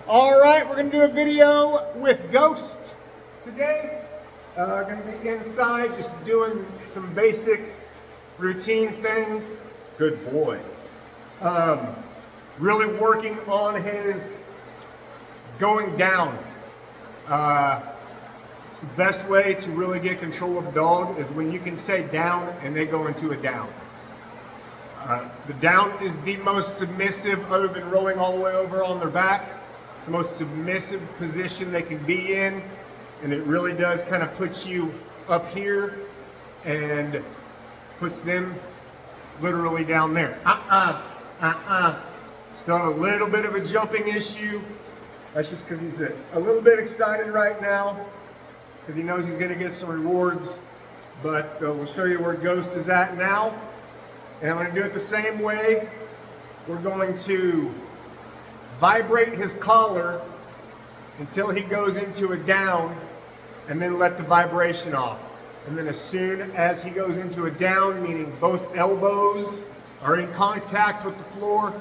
All right, we're gonna do a video with Ghost today. Gonna be inside, just doing some basic routine things. Good boy. Really working on his going down. It's the best way to really get control of a dog is when you can say down and they go into a down. The down is the most submissive, other than rolling all the way over on their back. It's the most submissive position they can be in, and it really does kind of put you up here and puts them literally down there. Still a little bit of a jumping issue. That's just because he's a little bit excited right now because he knows he's going to get some rewards. But we'll show you where Ghost is at now. And I'm going to do it the same way. We're going to vibrate his collar until he goes into a down and then let the vibration off. And then as soon as he goes into a down, meaning both elbows are in contact with the floor,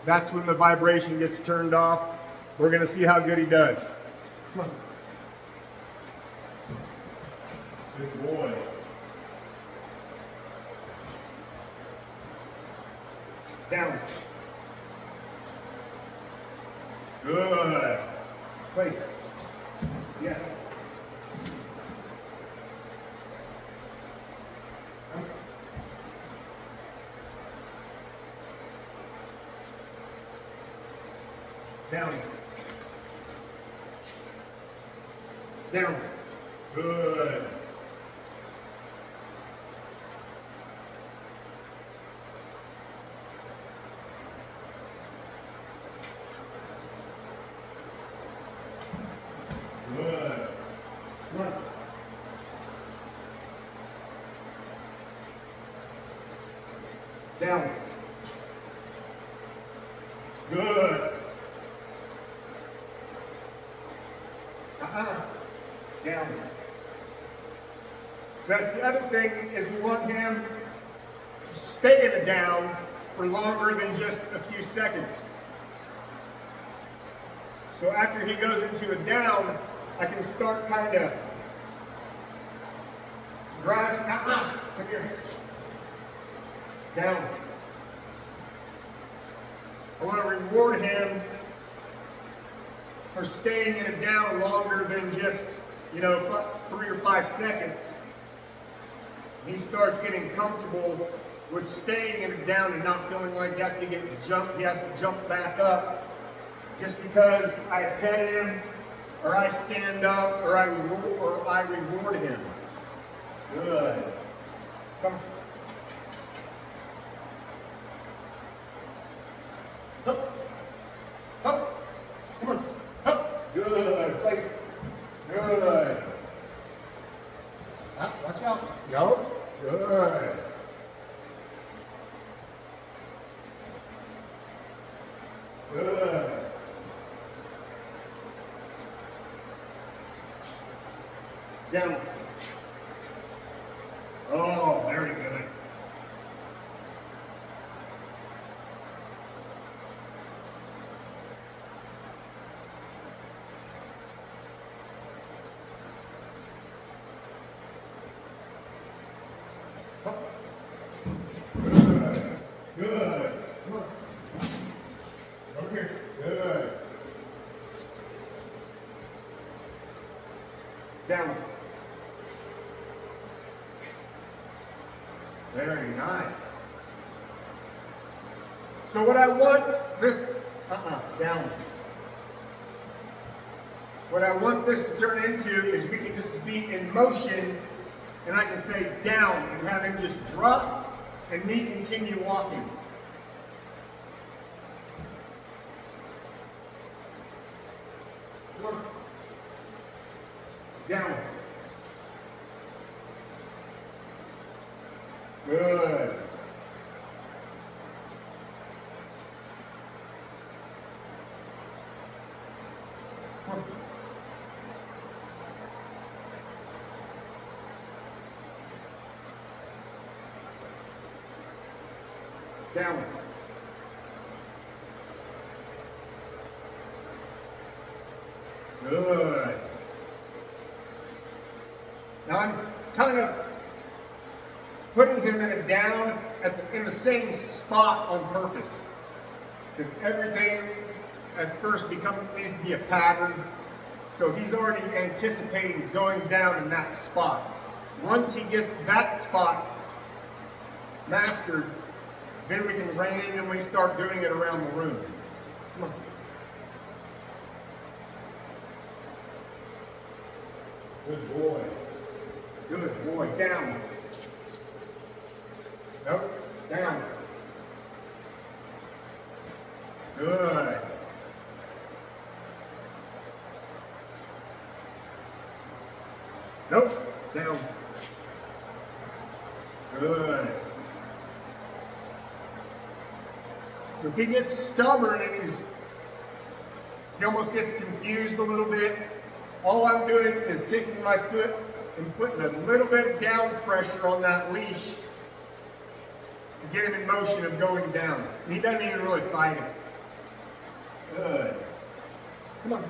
that's when the vibration gets turned off. We're going to see how good he does. Come on. Good boy. Down. Good. Place. Yes. Down. Down. Good. Good. One. Down. Good. Down. So that's the other thing is we want him to stay in a down for longer than just a few seconds. So after he goes into a down, I can start kind of gradually, come here, down. I want to reward him for staying in a down longer than just, 3 or 5 seconds. He starts getting comfortable with staying in a down and not feeling like he has to jump back up just because I pet him, or I stand up, or I reward him. Good. Come. Up. Up. Come on. Up. Good. Place. Good. Up. Watch out. Go. Good. Good. Down. Oh, very good. Good. Good. Come on. Over here. Good. Down. Very nice. So what I want this, down. What I want this to turn into is we can just be in motion and I can say down and have him just drop and me continue walking. Down. Good. Down. Good. Now I'm kind of putting him in a down in the same spot on purpose. Because everything at first needs to be a pattern. So he's already anticipating going down in that spot. Once he gets that spot mastered, then we can randomly start doing it around the room. Come on. Good boy. Good boy. Down. Nope. Down. Good. Nope. Down. Good. So if he gets stubborn and he almost gets confused a little bit, all I'm doing is taking my foot and putting a little bit of down pressure on that leash to get him in motion of going down. And he doesn't even really fight it. Good. Come on.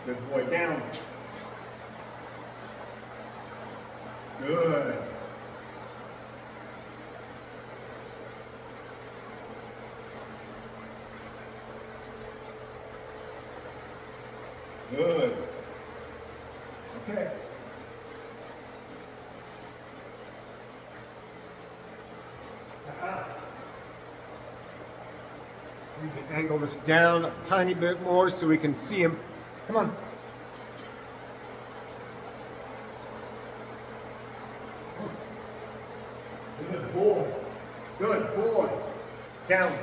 Good boy, down. Good. Good. Okay. We can angle this down a tiny bit more so we can see him. Come on. Good boy. Good boy. Down.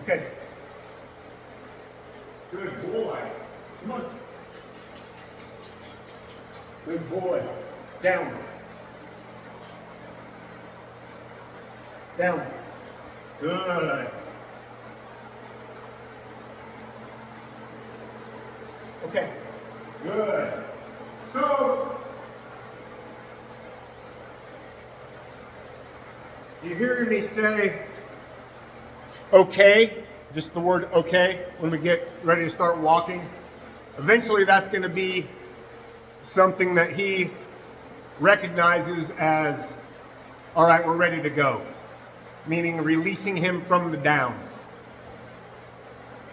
Okay. Good boy. Come on. Good boy. Down. Down. Good. Okay. Good. So, you hear me say, okay, just the word okay, when we get ready to start walking. Eventually that's going to be something that he recognizes as, all right, we're ready to go. Meaning releasing him from the down.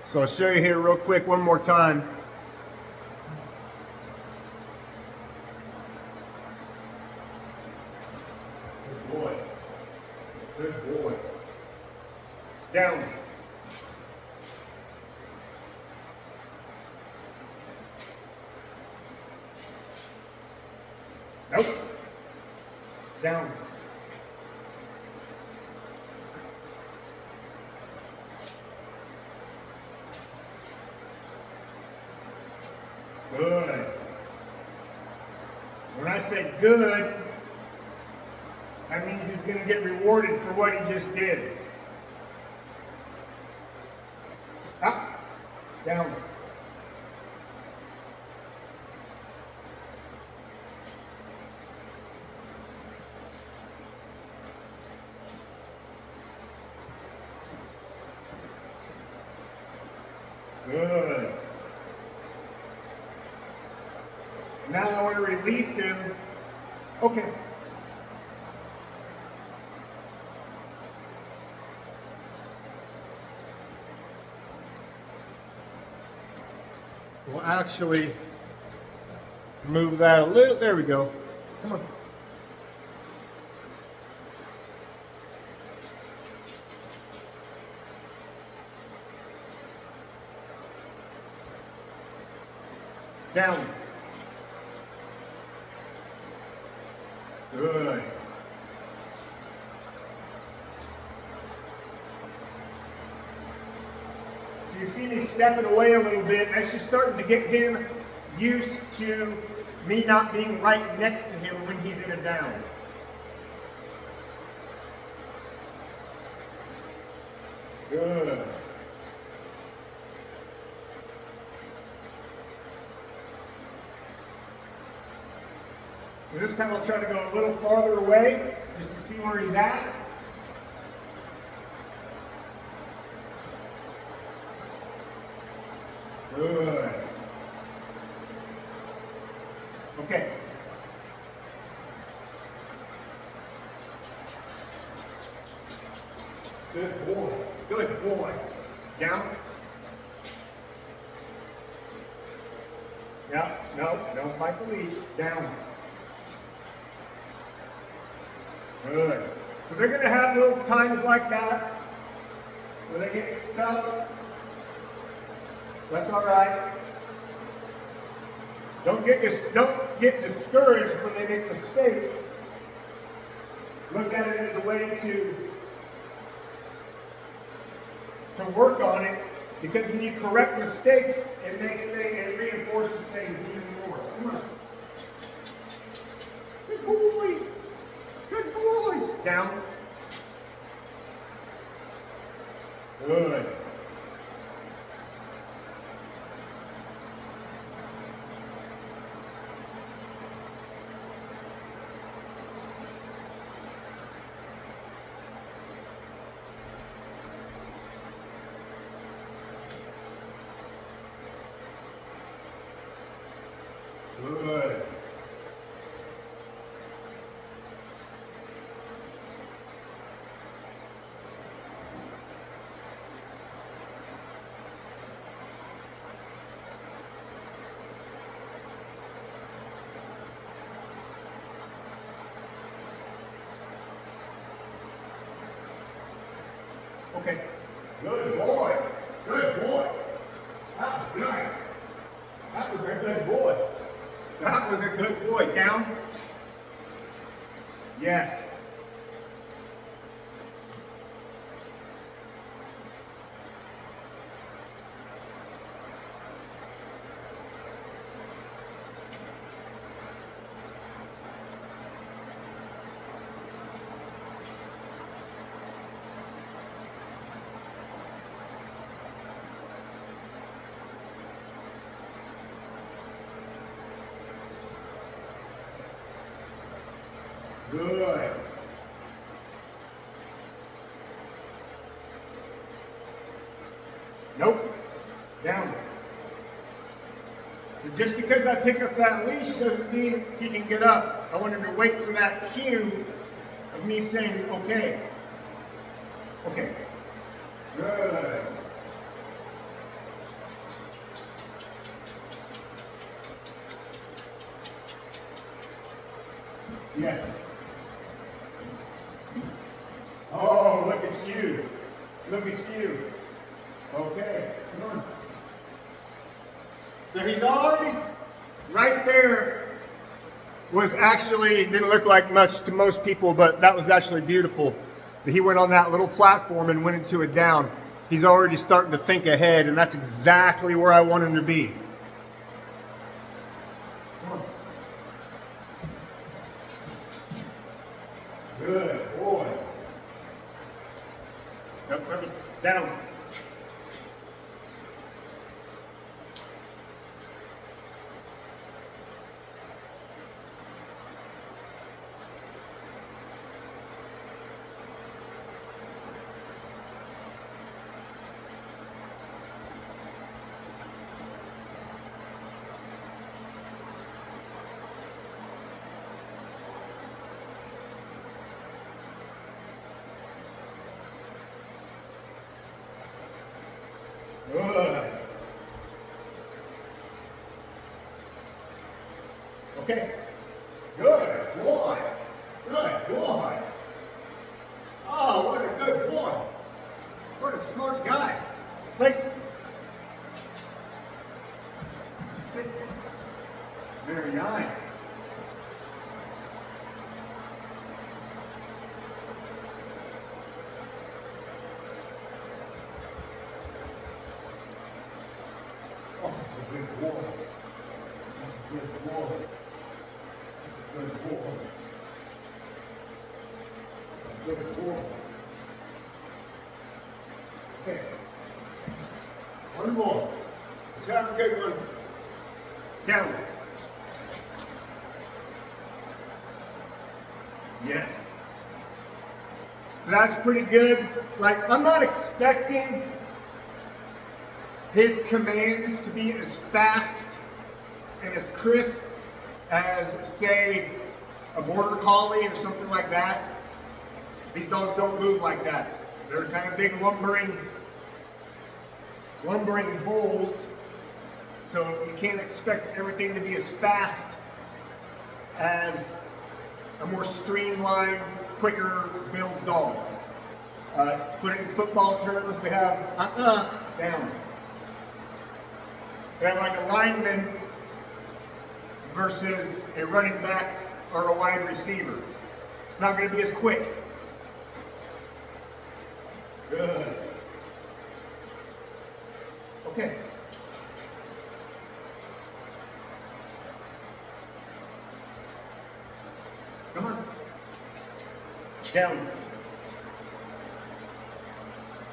So I'll show you here real quick one more time. Good boy. Good boy. Down. Nope. Down. Good. When I say good, that means he's going to get rewarded for what he just did. Up, down. Good. Now I want to release him. Okay. We'll actually move that a little. There we go. Come on. Down. Good. So you see me stepping away a little bit. That's just starting to get him used to me not being right next to him when he's in a down. Good. So this time I'll try to go a little farther away just to see where he's at. Good. Okay. Good boy. Good boy. Down. Yeah, no, don't bite the leash. Down. Good. So they're going to have little times like that where they get stuck. That's all right. Don't get discouraged when they make mistakes. Look at it as a way to work on it, because when you correct mistakes, it reinforces things even more. Come on. Good boys. Good boys. Down. Good. Good. Okay. Good boy. Good boy. That was good. That was a good boy. That was a good boy. Down. Yes. Good. Nope. Down. So just because I pick up that leash doesn't mean he can get up. I want him to wait for that cue of me saying, okay. Okay. Good. Yes. Oh, look at you. Look at you. Okay, come on. So he's already right there. Was actually, didn't look like much to most people, but that was actually beautiful. He went on that little platform and went into it down. He's already starting to think ahead, and that's exactly where I want him to be. Come on. Good boy. Nope, down. Good. Okay. Good boy. Good boy. Oh, what a good boy. What a smart guy. Place. Sit. Very nice. Oh, that's a good boy. That's a good boy. That's a good boy. That's a good boy. Okay. One more. Let's have a good one. Down. So that's pretty good. Like, I'm not expecting his commands to be as fast and as crisp as, say, a border collie or something like that. These dogs don't move like that. They're kind of big lumbering bulls, so you can't expect everything to be as fast as a more streamlined, quicker build dog. To put it in football terms, we have down. We have like a lineman versus a running back or a wide receiver. It's not going to be as quick. Good. Okay. Come on. Down.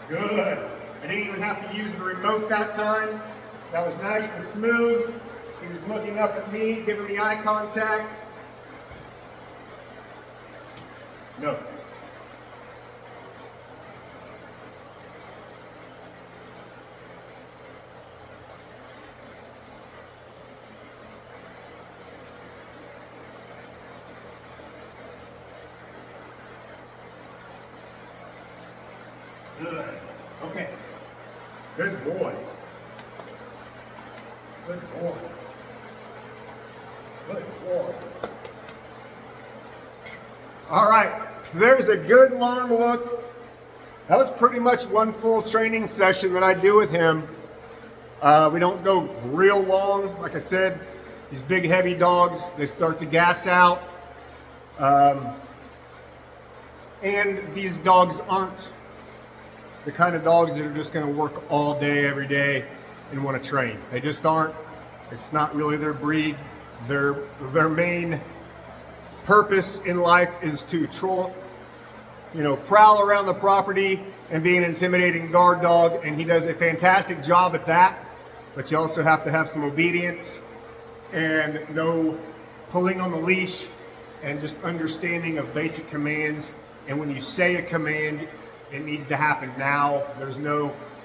Good. I didn't even have to use the remote that time. That was nice and smooth. He was looking up at me, giving me eye contact. No. Good. Okay. Good boy. Good boy. Good boy. All right. So there's a good long look. That was pretty much one full training session that I do with him. We don't go real long. Like I said, these big heavy dogs, they start to gas out. And these dogs aren't the kind of dogs that are just going to work all day, every day, and want to train. They just aren't. It's not really their breed. Their main purpose in life is to prowl around the property and be an intimidating guard dog, and he does a fantastic job at that. But you also have to have some obedience and no pulling on the leash and just understanding of basic commands. And when you say a command, it needs to happen now.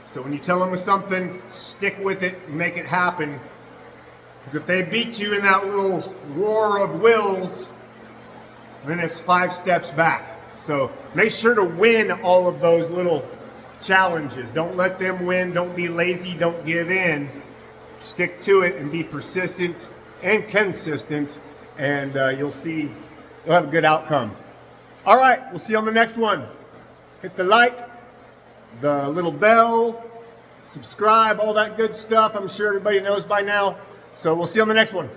So when you tell them something, stick with it, make it happen. Because if they beat you in that little war of wills, then it's 5 steps back. So make sure to win all of those little challenges. Don't let them win. Don't be lazy. Don't give in. Stick to it and be persistent and consistent, and you'll have a good outcome. All right, we'll see you on the next one. Hit the like, the little bell, subscribe, all that good stuff. I'm sure everybody knows by now. So we'll see you on the next one.